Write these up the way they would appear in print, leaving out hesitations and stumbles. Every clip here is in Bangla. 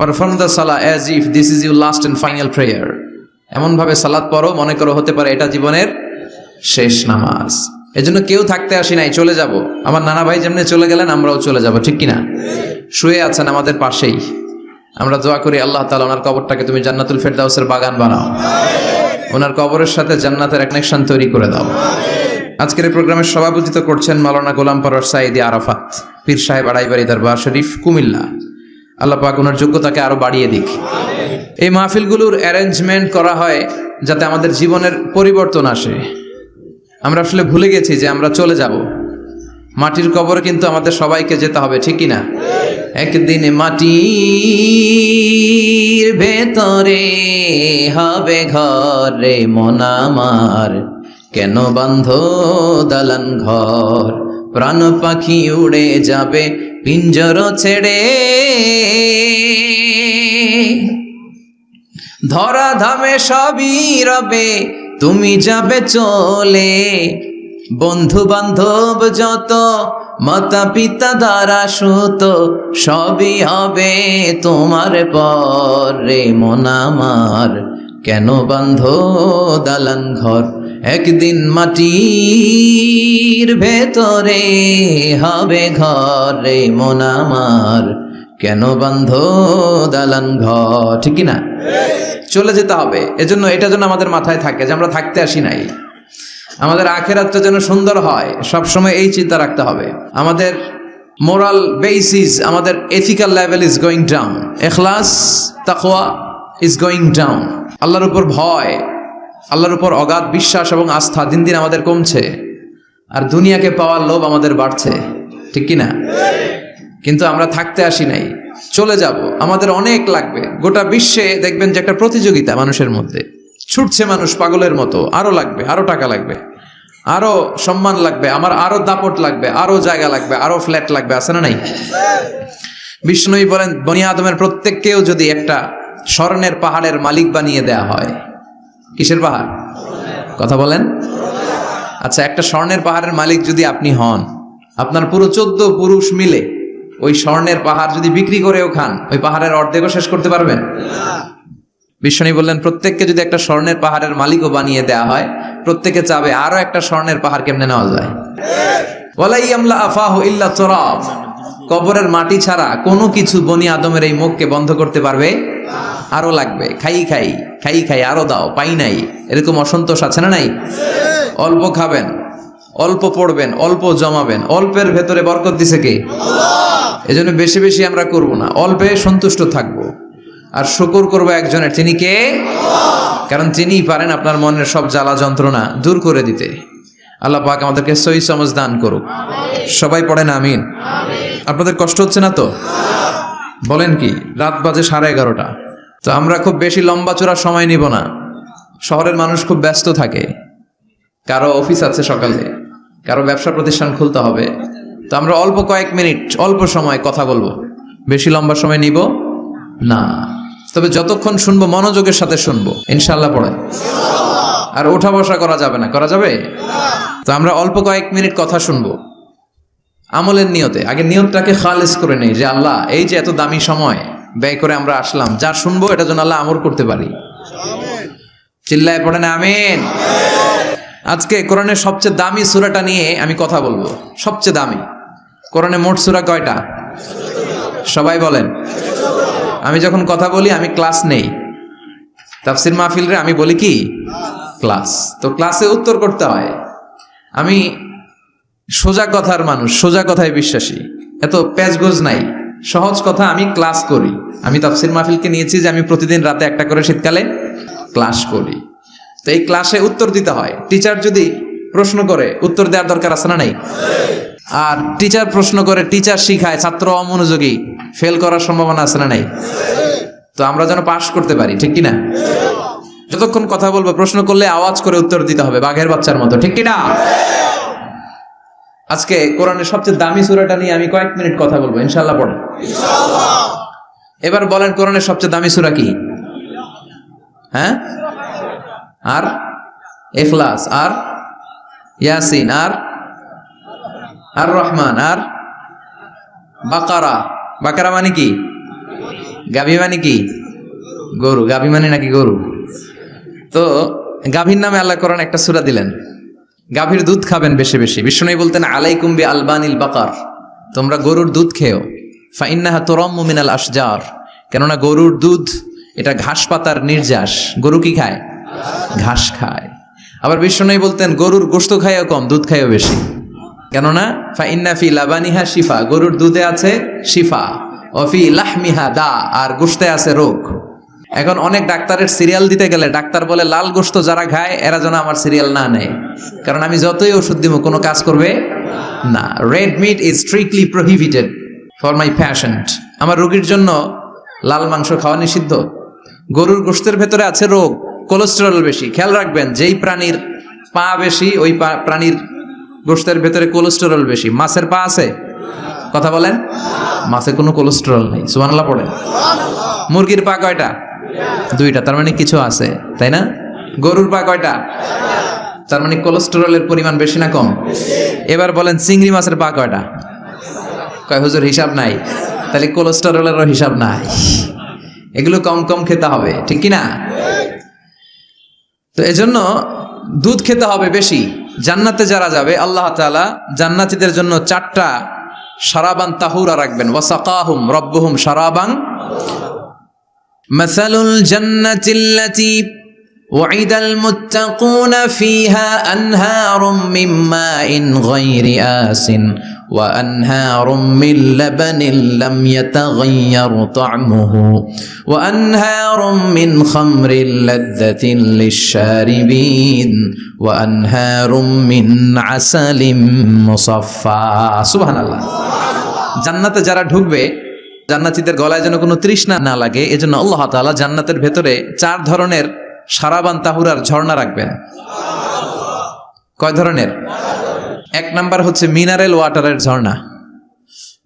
Perform the Salah as if this is your last and final prayer. এমন ভাবে সালাত পড়ো মনে করো হতে পারে এটা জীবনের শেষ নামাজ। এজন্য কেউ থাকতে আসি নাই, চলে যাব। আমার নানা ভাই যেমনি চলে গেলেন আমরাও চলে যাব, ঠিক কিনা? শুয়ে আছেন আমাদের পাশেই, আমরা দোয়া করি আল্লাহ তাআলা ওনার কবরটাকে তুমি জান্নাতুল ফেরদাউসের বাগান বানাও, ওনার কবরের সাথে জান্নাতের কানেকশন তৈরি করে দাও। আজকের এই প্রোগ্রামের সভাপতিত্ব করছেন মাওলানা গোলাম পরওয়ার সাঈদী আরাফাত, পীর সাহেব আড়াইবাড়ি দরবার শরীফ, কুমিল্লা। আল্লাহ পাক ওনার যোগ্যতাকে আরো বাড়িয়ে দিক। এই মাহফিলগুলোর অ্যারেঞ্জমেন্ট করা হয় যাতে আমাদের জীবনের পরিবর্তন আসে। আমরা আসলে ভুলে গেছি যে আমরা চলে যাব, মাটির কবরে কিন্তু আমাদের সবাইকে যেতে হবে, ঠিক কিনা? একদিন মাটির ভেতরে হবে ঘর রে মন আমার, কেন বান্ধ দালান ঘর, প্রাণ পাখি উড়ে যাবে পিঞ্জর ছেড়ে, ধরা ধামে সবই রবে তুমি যাবে চলে, বন্ধু বান্ধব যত মাতা পিতা দ্বারা সুত সবই হবে তোমার পর রে মন আমার, কেন বান্ধ দালান ঘর, একদিন মাটির ভেতরে হবে ঘর রে মন আমার, কেন বান্ধ দালান ঘর, ঠিক কিনা? চলে যেতে হবে। এজন্য এটা যেন আমাদের মাথায় থাকে যে আমরা থাকতে আসি নাই, আমাদের আখিরাতটা যেন সুন্দর হয়, সবসময় এই চিন্তা রাখতে হবে। আমাদের মোরাল বেসিস, আমাদের ethical level is going down, ইখলাস তাকওয়া ইজ গোয়িং ডাউন। আল্লাহর উপর ভয়, আল্লাহর উপর অগাধ বিশ্বাস এবং আস্থা দিন দিন আমাদের কমছে, আর দুনিয়াকে পাওয়ার লোভ আমাদের বাড়ছে, ঠিক কিনা? কিন্তু আমরা থাকতে আসি নাই, চলে যাব। আমাদের অনেক লাগবে। গোটা বিশ্বে দেখবেন যে একটা প্রতিযোগিতা মানুষের মধ্যে, ছুটছে মানুষ পাগলের মতো, আরো লাগবে, আরো টাকা লাগবে, আরো সম্মান লাগবে, আমার আরো দাপট লাগবে, আরো জায়গা লাগবে, আরো ফ্ল্যাট লাগবে, আছে না নাই? বিষ্ণুই বলেন বনি আদমের প্রত্যেককেও যদি একটা স্বর্ণের পাহাড়ের মালিক বানিয়ে দেয়া হয়, কিসের পাহাড়? কথা বলেন। আচ্ছা, একটা স্বর্ণের পাহাড়ের মালিক যদি আপনি হন, আপনার পুরো 14 পুরুষ মিলে ওই স্বর্ণের পাহাড় যদি বিক্রি করেও খান, ওই পাহাড়ের অর্ধেকও শেষ করতে পারবেন? বিষ্ণু বললেন প্রত্যেককে যদি একটা স্বর্ণের পাহাড়ের মালিকও বানিয়ে দেয়া হয়, প্রত্যেকে চাবে আরো একটা স্বর্ণের পাহাড় কেমনে নেওয়া যায়। ওয়ালাই আমলা আফাহু ইল্লা তুরাব, কবরের মাটি ছাড়া কোনো কিছু বনি আদমের এই মুখকে বন্ধ করতে পারবে? আরো লাগবে, খাই খাই খাই খাই, আরো দাও, পাই নাই, এরকম অসন্তোষ আছে না নাই? অল্প খাবেন, অল্প পড়বেন, অল্প জমাবেন, অল্পের ভেতরে বরকত দিছে কে? এজন্য বেশি বেশি আমরা করব না, অল্পে সন্তুষ্ট থাকবো, আর শুকর করবো একজনের, তিনি কে? কারণ তিনিই পারেন আপনার মনের সব জ্বালা যন্ত্রণা দূর করে দিতে। আল্লাহ পাক আমাদেরকে সহি সমঝ দান করুক। সবাই পড়েন আমিন। আপনাদের কষ্ট হচ্ছে না তো? বলেন কি? রাত বাজে 11:30। তো আমরা খুব বেশি লম্বা চূড়া সময় নিব না। শহরের মানুষ খুব ব্যস্ত থাকে, কারো অফিস আছে সকালে, কারো ব্যবসা প্রতিষ্ঠান খুলতে হবে। তো আমরা অল্প কয়েক মিনিট, অল্প সময় কথা বলবো, বেশি লম্বা সময় নিব না। তবে যতক্ষণ শুনবো মনোযোগের সাথে শুনবো, ইনশাআল্লাহ পড়ে। আর ওঠা বসা করা যাবে না, করা যাবে? তো আমরা অল্প কয়েক মিনিট কথা শুনবো আমলের নিয়তে। আগে নিয়তটাকে খালেস করে নেই যে আল্লাহ, এই যে এত দামি সময় ব্যয় করে আমরা আসলাম, যা শুনবো এটা যেন আল্লাহ আমল করতে পারি। চিল্লায় পড়েন আমিন। আজকে কোরআনের সবচেয়ে দামি সূরাটা নিয়ে আমি কথা বলবো। সবচেয়ে দামি। কোরআনে মোট সূরা কয়টা? সবাই বলেন। আমি যখন কথা বলি আমি ক্লাস নেই, তাফসির মাহফিলরে আমি বলি কি ক্লাস। তো ক্লাসে উত্তর করতে হয়। আমি সোজা কথার মানুষ, সোজা কথায় বিশ্বাসী, এত প্যাচগোজ নাই, সহজ কথা। আমি ক্লাস করি। আমি তাফসির মাহফিলকে নিয়েছি যে আমি প্রতিদিন রাতে একটা করে শীতকালে ক্লাস করি। তো এই ক্লাসে উত্তর দিতে হয়। টিচার যদি প্রশ্ন করে উত্তর দেওয়ার দরকার আছে না নাই? আর টিচার প্রশ্ন করে, টিচার শিখায়, ছাত্র অমনোযোগী, ফেল করার সম্ভাবনা আছে না নাই? তো আমরা যেন পাস করতে পারি, ঠিক কিনা? যতক্ষণ কথা বলবো, প্রশ্ন করলে আওয়াজ করে উত্তর দিতে হবে, বাঘের বাচ্চার মতো, ঠিক কিনা? আজকে কোরআনের সবচেয়ে দামি সূরাটা নিয়ে আমি কয়েক মিনিট কথা বলবো, ইনশাআল্লাহ পড়ে। এবার বলেন কোরআনের সবচেয়ে দামি সূরা কি? হ্যাঁ? আর ইখলাস, আর ইয়াসিন, আর আর রহমান, আর বাকারা। বাকারা মানে কি? গাভী মানে কি? গরু। গাভী মানে নাকি গরু? তো গাভীর নামে আল্লাহ কোরআন একটা সূরা দিলেন, গাভীর দুধ খাবেন বেশি বেশি। বিষ্ণু বলতেন আলাইকুম বি আলবানিল বাকার, তোমরা গরুর দুধ খেও। ফাইন্নাহা তুরাম্মু মিনাল আশজার, কেননা গরুর দুধ এটা ঘাস পাতার নির্যাস। গরু কি খায়? ঘাস খায়। আবার বিষ্ণু বলতেন গরুর গোশত খায়ও কম, দুধ খায়ও বেশি, কেননা ফাইন্না ফি লাবানিহা শিফা, গরুর দুধে আছে শিফা, ও ফি লাহমিহা দা, আর গোশতে আছে রোগ। এখন অনেক ডাক্তারের সিরিয়াল দিতে গেলে ডাক্তার বলে লাল গোশত যারা খায় এরা যেন আমার সিরিয়াল না নেয়, কারণ আমি যতই ওষুধ দিব কোনো কাজ করবে না। Red meat is strictly prohibited for my patient. আমার রোগীর জন্য লাল মাংস খাওয়া নিষিদ্ধ। গরুর গোশতের ভেতরে আছে রোগ, কোলেস্টেরল বেশি। খেয়াল রাখবেন, যেই প্রাণীর পা বেশি ওই প্রাণীর গোশতের ভেতরে কোলেস্টেরল বেশি। মাছের পা আছে? কথা বলেন। মাছে কোনো কোলেস্টেরল নেই, সুবহানাল্লাহ পড়েন। মুরগির পা কয়টা? দুইটা, তার মানে কিছু আছে, তাই না? গরুর পা কয়টা? তার মানে কোলেস্টেরলের পরিমাণ বেশি না কম? এবার বলেন চিংড়ি মাছের পা কয়টা? কয় হুজুর হিসাব নাই। তাহলে কোলেস্টেরলেরও হিসাব নাই। এগুলো কম কম খেতে হবে, ঠিক কি না? তো এজন্য দুধ খেতে হবে বেশি। জান্নাতে যারা যাবে আল্লাহ তাআলা জান্নাতীদের জন্য 4টা শারাবান তাহুরা রাখবেন। ওয়াসাকাহুম রাব্বুহুম শারাবান। মাসালুল জান্নাতিল্লাতী ওয়াইদাল মুত্তাকুনা ফিহা আনহারুম মিন মাইন গায়রি আসিন ওয়া আনহারুম মিন লাবানিন লাম ইয়াতাগায়্যার তা'মুহু ওয়া আনহারুম মিন খামরিন লাযযাতিন লিশ-শারিবিন ওয়া আনহারুম মিন আসালিম মুসাফফা। সুবহানাল্লাহ। জান্নাতে যারা ঢুকবে জান্নাতীদের গলায় যেন কোনো তৃষ্ণা না লাগে, এজন্য আল্লাহ তাআলা জান্নাতের ভেতরে 4 ধরনের শারাবান তাহুরার ঝর্ণা রাখবেন। কয় ধরনের? 1 নাম্বার হচ্ছে মিনারেল ওয়াটারের ঝর্ণা।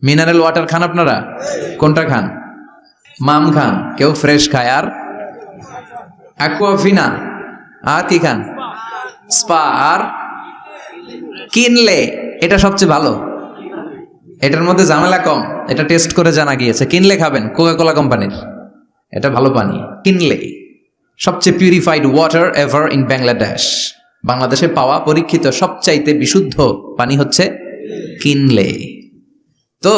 মিনারেল ওয়াটার খান আপনারা? কোনটা খান? মাম খান, কেউ ফ্রেশ খায়, আর অ্যাকুয়াফিনা, আর কি খান? স্পা, আর কিনলে। এটা সবচেয়ে ভালো, এটার মধ্যে ঝামেলা কম, এটা টেস্ট করে জানা গিয়েছে। কিনলে খাবেন, কোকাকোলা কোম্পানির, এটা ভালো পানি। কিনলে সবচেয়ে purified water ever in Bangladesh. বাংলাদেশে পাওয়া পরীক্ষিত সবচাইতে বিশুদ্ধ পানি হচ্ছে কিনলে। তো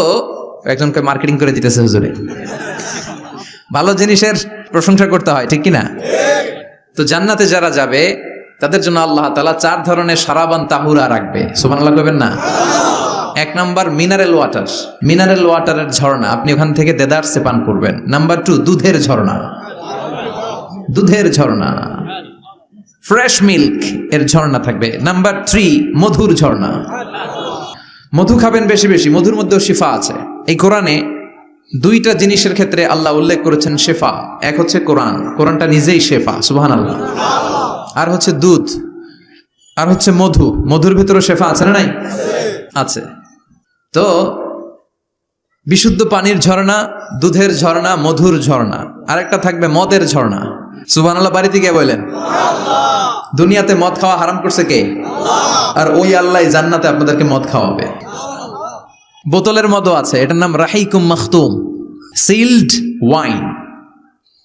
একজনকে মার্কেটিং করে দিতেছে হুজুরে। ভালো জিনিসের প্রশংসা করতে হয়, ঠিক কিনা? তো জান্নাতে যারা যাবে তাদের জন্য আল্লাহ তাআলা 4 ধরনের শারাবান তাহুরা রাখবে। সুবহানাল্লাহ কইবেন না? 1 নাম্বার মিনারেল ওয়াটার, মিনারেল ওয়াটারের ঝর্ণা, আপনি ওখান থেকে দেদারসে পান করবেন। নাম্বার 2 দুধের ঝর্ণা, দুধের ঝর্ণা, ফ্রেশ মিল্ক এর ঝর্ণা থাকবে। নাম্বার 3 মধুর ঝর্ণা, মধু খাবেন বেশি বেশি, মধুর মধ্যেও শিফা আছে। এই কোরআনে 2টা জিনিসের ক্ষেত্রে আল্লাহ উল্লেখ করেছেন শেফা। এক হচ্ছে কোরআন, কোরআনটা নিজেই শেফা, সুবহানাল্লাহ। আর হচ্ছে দুধ, আর হচ্ছে মধু, মধুর ভিতরে শেফা আছে না নাই? আছে। তো বিশুদ্ধ পানির ঝর্ণা, দুধের ঝর্ণা, মধুর ঝর্ণা, আরেকটা থাকবে মদের ঝর্ণা। সুবহানাল্লাহ বাড়িতে কে বলেন? দুনিয়াতে মদ খাওয়া হারাম করছে কে? আর ওই আল্লাহ জান্নাতে আপনাদেরকে মদ খাওয়াবে। বোতলের মদও আছে, এটার নাম রাহিকুম মাখতুম, সিলড ওয়াইন।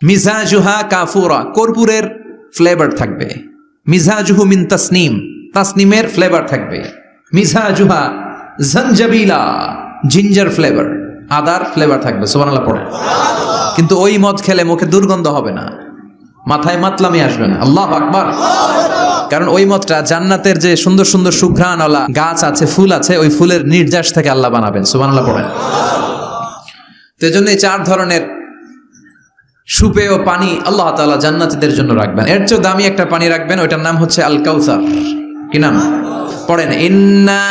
মিজাজুহা কাফুরা, কর্পূরের ফ্লেভার থাকবে। মিজাজুহু মিন তাসনিম, তাসনিমের ফ্লেভার থাকবে। মিজাজুহা জনজাবিলা, জিঞ্জার ফ্লেভার, আদার ফ্লেভার থাকবে। সুবহানাল্লাহ পড়ে। কিন্তু ওই মদ খেলে মুখে দুর্গন্ধ হবে না, মাথায় মাতলামি আসবে না। আল্লাহু আকবার। কারণ ওই মদটা জান্নাতের যে সুন্দর সুন্দর সুঘ্রাণওয়ালা গাছ আছে, ফুল আছে, ওই ফুলের নির্যাস থেকে আল্লাহ বানাবেন। সুবহানাল্লাহ পড়েন। তো এজন্য এই 4 ধরনের সুপেয় পানি আল্লাহ তাআলা জান্নাতীদের জন্য রাখবেন। এর চেয়ে দামি একটা পানি রাখবেন, ওইটার নাম হচ্ছে আল কাউসার। কি নাম? পড়েন, ইন্না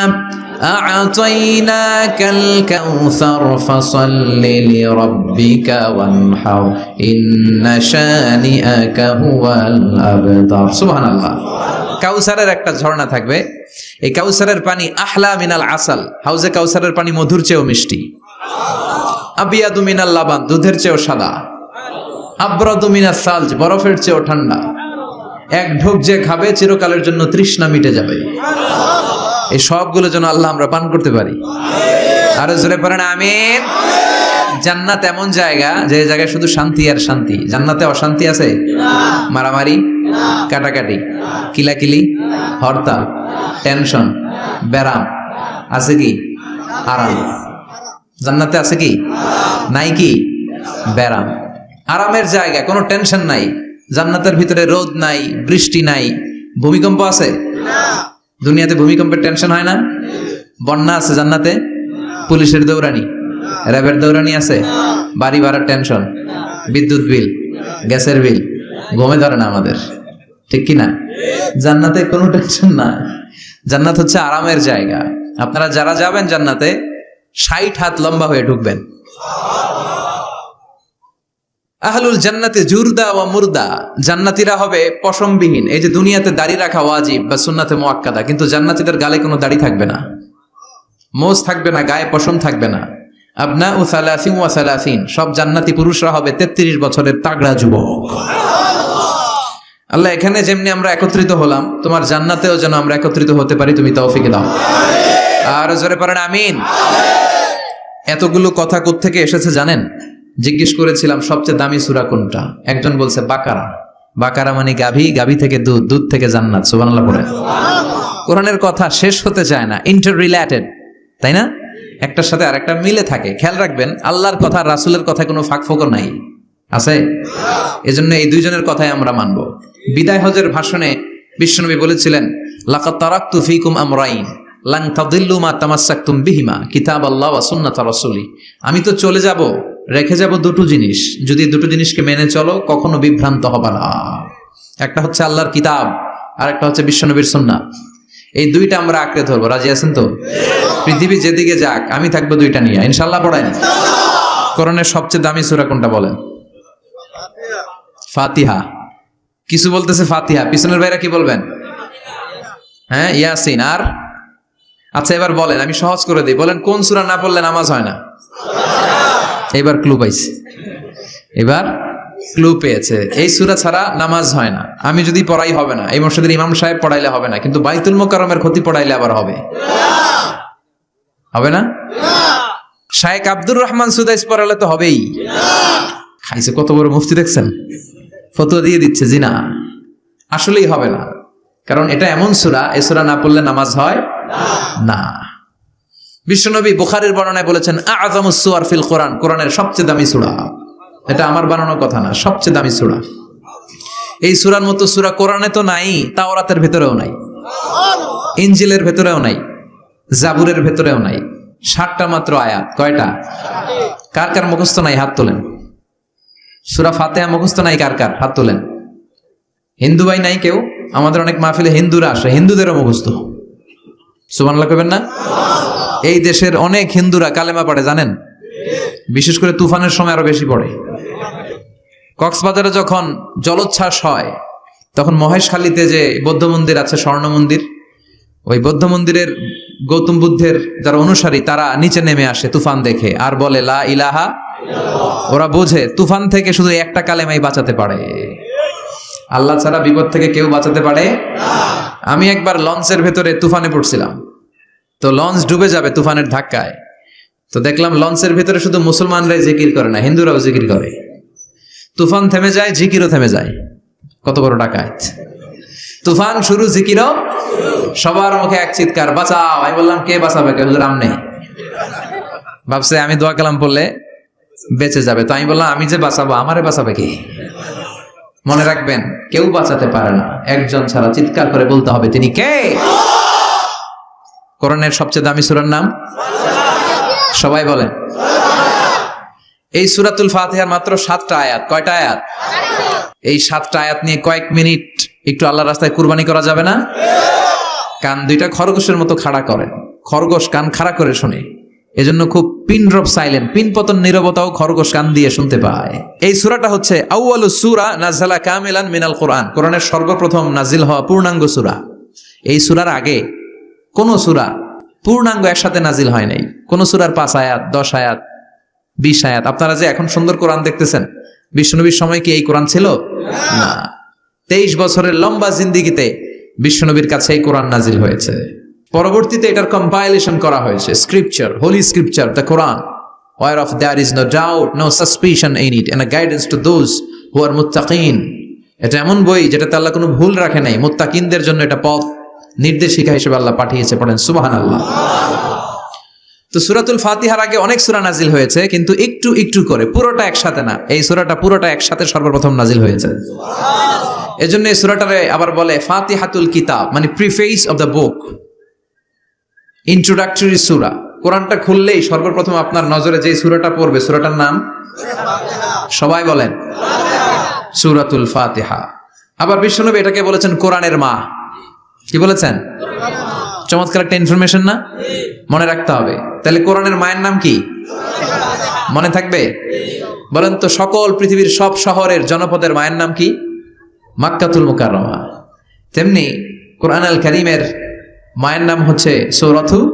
আ'তাইনাকাল কাউসার ফাসাল্লি লিরাব্বিকা ওয়ানহার ইন্না শানিআকা হুয়াল আবতার। সুবহানাল্লাহ। কাউসারের একটা ঝর্ণা থাকবে। এই কাউসারের পানি আহলা মিনাল আসাল, হাউজে কাউসারের পানি মধুর চেয়েও মিষ্টি। আবিয়াদু মিনাল লাবান, দুধের চেয়েও সাদা। আবরাদু মিনাস সালজ, বরফের চেয়েও ঠান্ডা। এক ঢোক যে খাবে চিরকালের জন্য তৃষ্ণা মিটে যাবে। এই সবগুলো যেন আল্লাহ আমরা পান করতে পারি। আর জোরে পড়েন আমিন। জান্নাত এমন জায়গা যে জায়গায় শুধু শান্তি আর শান্তি। জান্নাতে অশান্তি আছে? মারামারি, কাটাকাটি, কিলাকিলি, হরতাল, টেনশন, ব্যারাম আছে কি? আরাম। জান্নাতে আছে কি? নাই কি? ব্যারাম। আরামের জায়গা, কোনো টেনশন নাই। জান্নাতের ভিতরে রোদ নাই, বৃষ্টি নাই, ভূমিকম্প আছে? দুনিয়াতে ভূমিকম্পের টেনশন হয় না? বন্যা আছে জান্নাতে? পুলিশের দৌড়ানি, র্যাবের দৌড়ানি আছে? বাড়ি ভাড়ার টেনশন, বিদ্যুৎ বিল, গ্যাসের বিল, ঘুমে ধরে না আমাদের, ঠিক কি না? জান্নাতে কোনো টেনশন না। জান্নাত হচ্ছে আরামের জায়গা। আপনারা যারা যাবেন জান্নাতে 60 হাত লম্বা হয়ে ঢুকবেন। আহলুল জান্নাতে জুরদা ওয়া মুরদা, জান্নাতীরা হবে পশমবিহীন। এই যে দুনিয়াতে দাড়ি রাখা ওয়াজিব বা সুন্নাতে মুআক্কাদা, কিন্তু জান্নাতীদের গালে কোনো দাড়ি থাকবে না, মোজ থাকবে না, গায়ে পশম থাকবে না। আবনাউ সালাসিন ওয়া সালাসিন, সব জান্নাতি পুরুষরা হবে 33 বছরের তাগড়া যুবক। আল্লাহ, এখানে যেমনি আমরা একত্রিত হলাম, তোমার জান্নাতেও যেন আমরা একত্রিত হতে পারি, তুমি তৌফিক দাও। আর জোরে পড়েন আমিন। এতগুলো কথা কোত্থেকে এসেছে জানেন? জিজ্ঞেস করেছিলাম সবচেয়ে দামি সূরা কোনটা? একজন বলছে বাকারা। বাকারা মানে গাভী, গাভী থেকে দুধ, দুধ থেকে জান্নাত। সুবহানাল্লাহ পড়েন। কোরআনের কথা শেষ হতে চায় না, ইন্টার রিলেটেড, তাই না? একটার সাথে আরেকটা মিলে থাকে। খেয়াল রাখবেন, আল্লাহর কথা রাসূলের কথায় কোনো ফাঁকফোকর নাই, আছে? এজন্য এই দুইজনের কথাই আমরা মানব। বিদায় হজের ভাষণে বিশ্বনবী বলেছিলেন, লাকাদ তারাকতু ফীকুম আমরাইন লান তাদিল্লু মা তামাসসাকতুম বিহিমা কিতাবাল্লাহ ওয়া সুন্নাত রাসূলি। আমি তো চলে যাব, রেখে যাব দুটো জিনিস, যদি দুটো জিনিসকে মেনে চলো কখনো বিভ্রান্ত হবে না। একটা হচ্ছে আল্লাহর কিতাব, আর একটা হচ্ছে বিশ্বনবীর সুন্নাহ। এই দুইটা আমরা আঁকড়ে ধরবো। রাজি আছেন তো? পৃথিবী যেদিকে যাক, আমি থাকবো দুইটা নিয়ে, ইনশাআল্লাহ। পড়েন। কোরআনের সবচেয়ে দামি সূরা কোনটা বলেন? ফাতিহা। কিছু বলতেছে ফাতিহা, পিছনের ভাইরা কি বলবেন? হ্যাঁ, ইয়াসিন। আর আচ্ছা, এবার বলেন, আমি সহজ করে দিই, বলেন কোন সূরা না পড়লে নামাজ হয় না? এবার ক্লু পাইছে, এবার ক্লু পেয়েছে। এই সূরা ছাড়া নামাজ হয় না। আমি যদি পড়াই হবে না, এই মসজিদের ইমাম সাহেব পড়াইলে হবে না, কিন্তু বাইতুল মুকাররমের ক্ষতি পড়াইলে আবার হবে। হবে না? শায়েখ আব্দুর রহমান সুদাইস পড়ালে তো হবেই। খাইছে কত বড় মুফতি দেখছেন, ফতোয়া দিয়ে দিচ্ছে জি না, আসলেই হবে না। কারণ এটা এমন সূরা, এই সূরা না পড়লে নামাজ হয় না। বিশ্বনবী বুখারীর বর্ণনায় বলেছেন, আ'যামুস সুওয়ার ফিল কোরআন, কোরআনের সবচেয়ে দামি সূরা। এটা আমার বানানো কথা না, সবচেয়ে দামি সূরা। এই সূরার মতো সূরা কোরআনে তো নাই, তাওরাতের ভেতরেও নাই, ইনজিলের ভেতরেও নাই, জাবুরের ভেতরেও নাই। 60টা মাত্র আয়াত। কয়টা? কার কার মুখস্থ নাই হাত তোলেন। সূরা ফাতিহা মুখস্থ নাই কার কার? হাত তোলেন। হিন্দু ভাই নাই কেউ? আমাদের অনেক মাহফিলে হিন্দুরা আসে, হিন্দুদেরও মুখস্থ। সুবহানাল্লাহ কইবেন না? এই দেশের অনেক হিন্দুরা কালেমা পড়ে জানেন, বিশেষ করে তুফানের সময় আরো বেশি পড়ে। কক্সবাজারে যখন জলোচ্ছ্বাস হয়, তখন মহেশখালীতে যে বৌদ্ধ মন্দির আছে, স্বর্ণ মন্দির, ওই বৌদ্ধ মন্দিরের গৌতম বুদ্ধের যারা অনুসারী, তারা নিচে নেমে আসে তুফান দেখে, আর বলে লা ইলাহা। ওরা বোঝে তুফান থেকে শুধু একটা কালেমাই বাঁচাতে পারে, আল্লাহ ছাড়া বিপদ থেকে কেউ বাঁচাতে পারে না। আমি একবার লঞ্চের ভেতরে তুফানে পড়ছিলাম, তো লঞ্চ ডুবে যাবে তুফানের ধাক্কায়। তো দেখলাম লঞ্চের ভেতরে শুধু মুসলমানরাই জিকির করে না, হিন্দুরাও জিকির করে। তুফান থেমে যায়, জিকিরও থেমে যায়। কত বড় ডাকাত! তুফান শুরু, জিকিরও। সবার মুখে এক চিৎকার, বাঁচাও। আমি বললাম, কে বাঁচাবে? কেউ রাম নেই। ভাবছে আমি দোয়া কালাম পড়লে বেঁচে যাবে। তো আমি বললাম, আমি যে বাঁচাবো, আমারে বাঁচাবে কি? মনে রাখবেন, কেউ বাঁচাতে পারে না, একজন ছাড়া। চিৎকার করে বলতে হবে, তিনি কে? কোরআনের সবচেয়ে দামি সূরার নাম সবাই বলেন। এই সূরাতুল ফাতিহার মাত্র 7টা আয়াত। কয়টা আয়াত? এই 7টা আয়াত নিয়ে কয়েক মিনিট একটু আল্লাহর রাস্তায় কুরবানি করা যাবে না? কান দুইটা খরগোশের মতো খাড়া করেন। খরগোশ কান খাড়া করে শুনে, এজন্য খুব পিন ড্রপ সাইলেন্ট, পিন পতন নীরবতাও খরগোশ কান দিয়ে শুনতে পায়। এই সূরাটা হচ্ছে আউয়ালু সূরা নাযালা কামিলান মিনাল কোরআন, কোরআনের সর্বপ্রথম নাজিল হওয়া পূর্ণাঙ্গ সূরা। এই সূরার আগে কোন সূরা পূর্ণাঙ্গ একসাথে নাজিল হয় নাই। কোন সূরার 5 আয়াত, 10 আয়াত, 20 আয়াত। আপনারা যে এখন সুন্দর কোরআন দেখতেছেন, বিশ্বনবীর সময় কি এই কোরআন ছিল? না। 23 বছরের লম্বা জিন্দেগিতে বিশ্বনবীর কাছে এই কোরআন নাজিল হয়েছে। পরবর্তীতে এটার কম্পাইলেশন করা হয়েছে, scripture, holy scripture, the Quran, whereof there is no doubt, no suspicion in it, and a guidance to those who are muttaqin. এটা এমন বই যেটাতে আল্লাহ কোনো ভুল রাখে নাই, মুত্তাকিনদের জন্য এটা পথ নির্দেশিকা হিসেবে আল্লাহ পাঠিয়েছে। পড়েন সুবহানাল্লাহ। তো সূরাতুল ফাতিহার আগে অনেক সূরা নাজিল হয়েছে, কিন্তু একটু একটু করে, পুরোটা একসাথে না। এই সূরাটা পুরোটা একসাথে সর্বপ্রথম নাজিল হয়েছে। এজন্য এই সূরাটারে আবার বলে ফাতিহাতুল কিতাব, মানে preface of the book, introductory সূরা। কোরআনটা খুললেই সর্বপ্রথম আপনার নজরে যে সূরাটা পড়বে, সূরাটার নাম সবাই বলেন সূরাতুল ফাতিহা। আবার বিশ্বনবী এটাকে বলেছেন কোরআনের মা। কি বলেছেন? চমৎকার একটা ইনফরমেশন না? মনে রাখতে হবে। তাহলে কোরআনের মায়ের নাম কি? মনে থাকবে? বলেন তো, সকল পৃথিবীর সব শহরের জনপদের মায়ের নাম কি? মাক্কাতুল মুকাররমা। তেমনি কোরআন আল কারীমের মায়ের নাম হচ্ছে সূরাতুল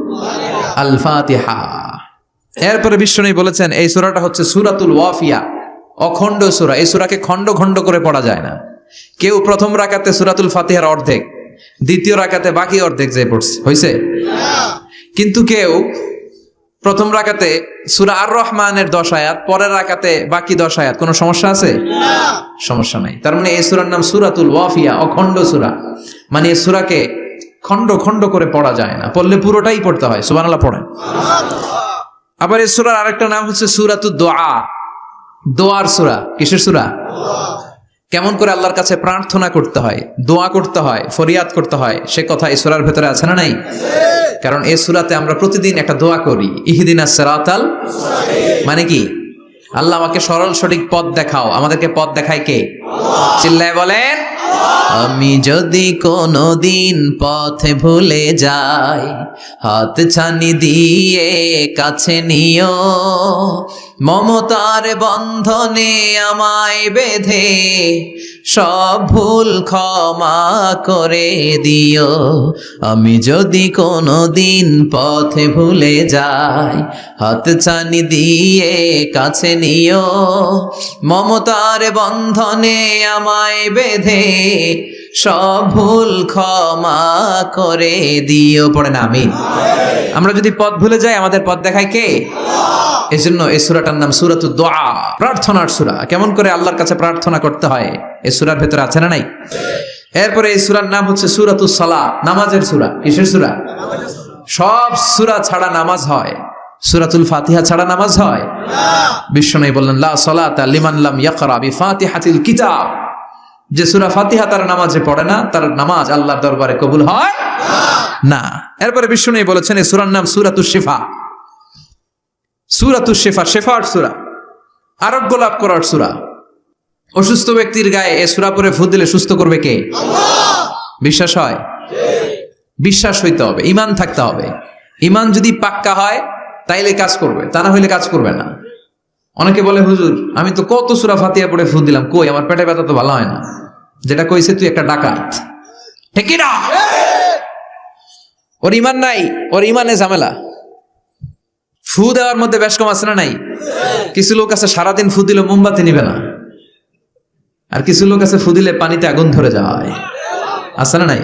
আল ফাতিহা। এরপরে বিশ্বনবী বলেছেন এই সূরাটা হচ্ছে সূরাতুল ওয়াফিয়া, অখণ্ড সূরা। এই সূরাকে খণ্ড খণ্ড করে পড়া যায় না। কেউ প্রথম রাকাতে সূরাতুল ফাতিহার অর্ধেক, দ্বিতীয় রাকাতে বাকি অর্ধেক যে পড়ছে হইছে। কিন্তু কেউ প্রথম রাকাতে সূরা আর রহমানের 10 আয়াত, পরের রাকাতে বাকি 10 আয়াত। কোনো সমস্যা আছে? সমস্যা নাই। তার মানে এই সূরার নাম সূরাতুল ওয়াফিয়া, অখণ্ড সূরা। মানে এই সূরাকে খণ্ড খণ্ড করে পড়া যায় না, পড়লে পুরোটাই পড়তে হয়। সুবহানাল্লাহ পড়েন। আবার এই সূরার আরেকটা নাম হচ্ছে সূরাতুদ দুআ, দোয়ার সূরা। কিসের সূরা? কেমন করে আল্লাহর কাছে প্রার্থনা করতে হয়, দোয়া করতে হয়, ফরিয়াদ করতে হয়, সে কথা এই সূরার ভেতরে আছে না নাই? কারণ এই সূরাতে আমরা প্রতিদিন একটা দোয়া করি, ইহদিনাস সিরাতাল মুস্তাকিম। মানে কি? আল্লাহ আমাকে সরল সঠিক পথ দেখাও। আমাদেরকে পথ দেখায় কে? চিল্লায় বলেন। আমি যদি কোনদিন পথে ভুলে যাই, হাত ছানি দিয়ে কাছে নিও, মমতার বন্ধনে আমায় বেঁধে সব ভুল ক্ষমা করে দিও। আমি যদি কোনদিন পথে ভুলে যাই, হাত ছানি দিয়ে কাছে নিও, মমতার বন্ধনে আমায় বেঁধে সব ভুল ক্ষমা করে দিও। পড়েন আমিন। আমরা যদি পথ ভুলে যাই, আমাদের পথ দেখায় কে? এজন্য এই সূরাটার নাম সূরাতুদ দুআ, প্রার্থনার সূরা। কেমন করে আল্লাহর কাছে প্রার্থনা করতে হয় এই সূরার ভেতরে আছে না নাই? এরপরে এই সূরার নাম হচ্ছে সূরাতুস সালাত, নামাজের সূরা। কিসের সূরা? সব সূরা ছাড়া নামাজ হয়, সূরাতুল ফাতিহা ছাড়া নামাজ হয় না। বিশ্বনবী বললেন লা সালাতা লিমান লাম ইয়াকরা বিফাতিহাতিল কিতাব। যে সূরা ফাতিহা তার নামাজে পড়ে না, তার নামাজ আল্লাহর দরবারে কবুল হয় না। এরপরে বিশ্বনবী বলেছেন এই সূরার নাম সূরাতুশ শিফা। সূরাতুশ শিফা, শিফার সূরা, আরোগ্য লাভ করার সূরা। অসুস্থ ব্যক্তির গায়ে এই সূরা পড়ে ফু দিলে সুস্থ করবে কে? আল্লাহ। বিশ্বাস হয়? বিশ্বাস হইতে হবে, ঈমান থাকতে হবে। ঈমান যদি পাক্কা হয় তাইলে কাজ করবে, তা না হইলে কাজ করবে না। অনেকে বলে হুজুর আমি তো কত সূরা ফাতিহা পড়ে ফু দিলাম, কই আমার পেটে ব্যথা তো ভালো হয় না। যেটা কইছে তুই একটা ডাকাত, ঠিক কি না? ওর ঈমান নাই, ওর ঈমানে ঝামেলা। ফু দেওয়ার মধ্যে বেশ কম আছে না নাই? কিছু লোক আছে সারাদিন ফু দিলে মোমবাতি নিবে না, আর কিছু লোক আছে ফু দিলে পানিতে আগুন ধরে যায়, আছে না নাই?